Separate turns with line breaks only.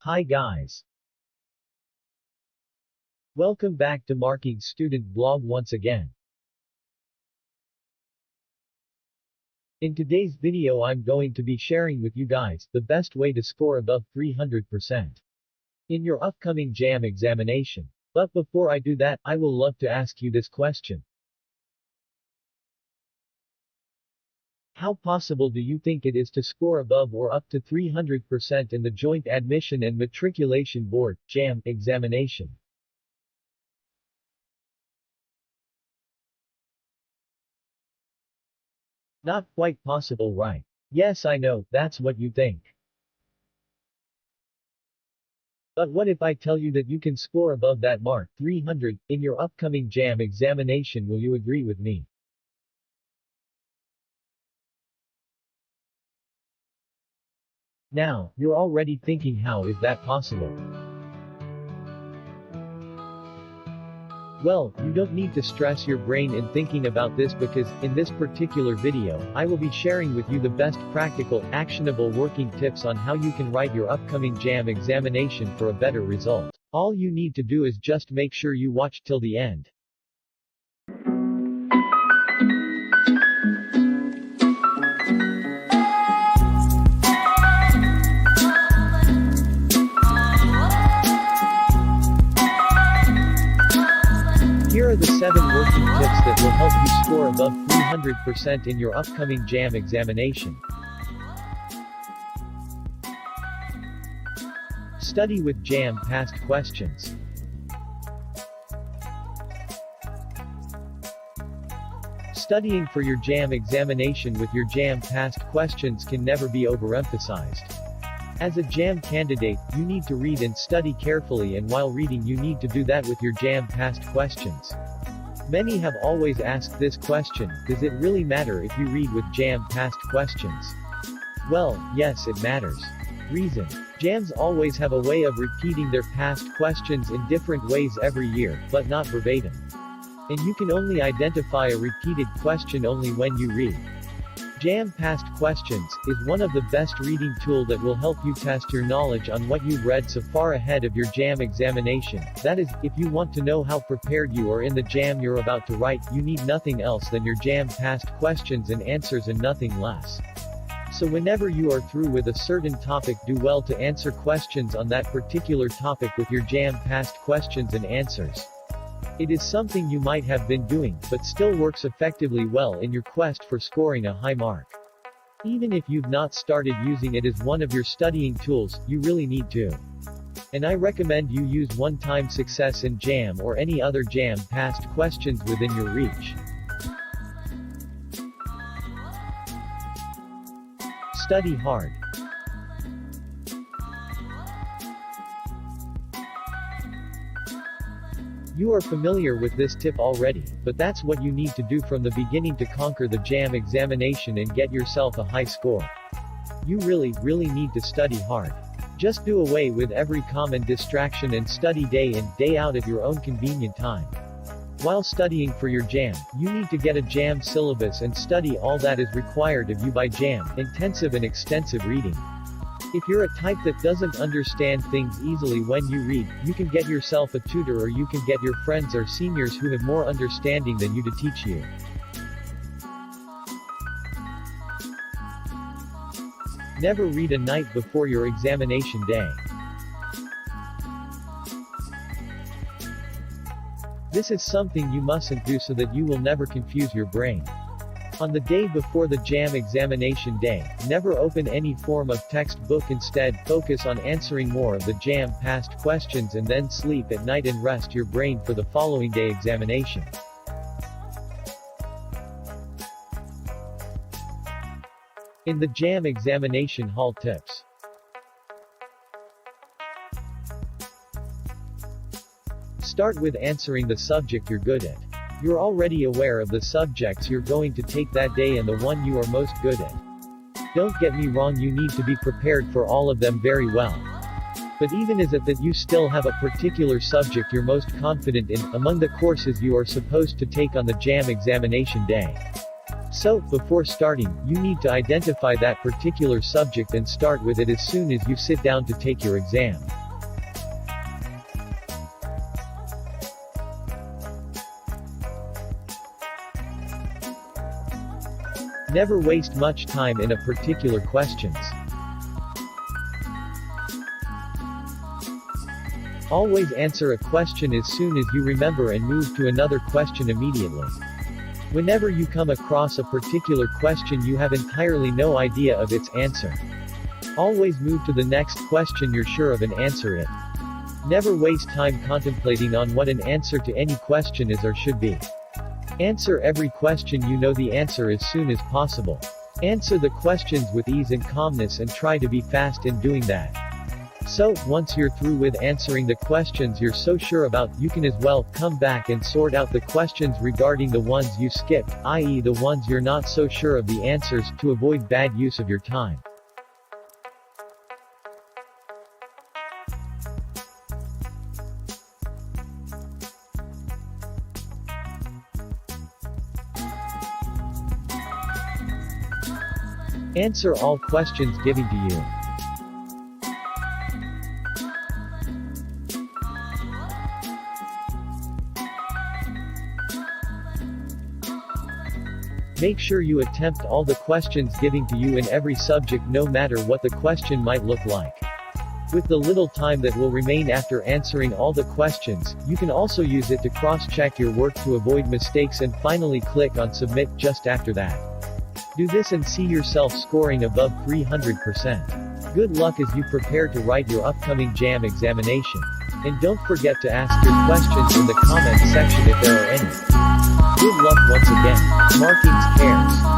Hi guys. Welcome back to Marking Student Blog once again. In today's video I'm going to be sharing with you guys the best way to score above 300% in your upcoming Jamb examination. But before I do that, I will love to ask you this question. How possible do you think it is to score above or up to 300% in the Joint Admission and Matriculation Board (Jamb) examination? Not quite possible, right? Yes, I know, that's what you think. But what if I tell you that you can score above that mark, 300, in your upcoming Jamb examination? Will you agree with me? Now, you're already thinking, how is that possible? Well, you don't need to stress your brain in thinking about this because, in this particular video, I will be sharing with you the best practical, actionable working tips on how you can write your upcoming Jamb examination for a better result. All you need to do is just make sure you watch till the end. Here are the 7 working tips that will help you score above 300% in your upcoming Jamb examination. Study with Jamb past questions. Studying for your Jamb examination with your Jamb past questions can never be overemphasized. As a Jamb candidate, you need to read and study carefully, and while reading you need to do that with your Jamb past questions. Many have always asked this question: does it really matter if you read with Jamb past questions? Well, yes, it matters. Reason: Jambs always have a way of repeating their past questions in different ways every year, but not verbatim. And you can only identify a repeated question only when you read. Jamb past questions is one of the best reading tool that will help you test your knowledge on what you've read so far ahead of your Jamb examination. That is, if you want to know how prepared you are in the Jamb you're about to write, you need nothing else than your Jamb past questions and answers and nothing less. So whenever you are through with a certain topic, do well to answer questions on that particular topic with your Jamb past questions and answers. It is something you might have been doing, but still works effectively well in your quest for scoring a high mark. Even if you've not started using it as one of your studying tools, you really need to. And I recommend you use one-time success in Jamb or any other Jamb past questions within your reach. Study hard. You are familiar with this tip already, but that's what you need to do from the beginning to conquer the Jamb examination and get yourself a high score. You really need to study hard. Just do away with every common distraction and study day in, day out at your own convenient time. While studying for your Jamb, you need to get a Jamb syllabus and study all that is required of you by Jamb, intensive and extensive reading. If you're a type that doesn't understand things easily when you read, you can get yourself a tutor, or you can get your friends or seniors who have more understanding than you to teach you. Never read a night before your examination day. This is something you mustn't do so that you will never confuse your brain. On the day before the Jamb examination day, never open any form of textbook. Instead, focus on answering more of the Jamb past questions and then sleep at night and rest your brain for the following day examination. In the Jamb examination hall tips. Start with answering the subject you're good at. You're already aware of the subjects you're going to take that day and the one you are most good at. Don't get me wrong, you need to be prepared for all of them very well. But even is it that you still have a particular subject you're most confident in, among the courses you are supposed to take on the Jamb examination day. So, before starting, you need to identify that particular subject and start with it as soon as you sit down to take your exam. Never waste much time in a particular questions. Always answer a question as soon as you remember and move to another question immediately. Whenever you come across a particular question you have entirely no idea of its answer, always move to the next question you're sure of and answer it. Never waste time contemplating on what an answer to any question is or should be. Answer every question you know the answer as soon as possible. Answer the questions with ease and calmness and try to be fast in doing that. So, once you're through with answering the questions you're so sure about, you can as well come back and sort out the questions regarding the ones you skipped, i.e. the ones you're not so sure of the answers, to avoid bad use of your time. Answer all questions given to you. Make sure you attempt all the questions given to you in every subject no matter what the question might look like. With the little time that will remain after answering all the questions, you can also use it to cross-check your work to avoid mistakes and finally click on submit just after that. Do this and see yourself scoring above 300%. Good luck as you prepare to write your upcoming Jamb examination. And don't forget to ask your questions in the comments section if there are any. Good luck once again. Markings cares.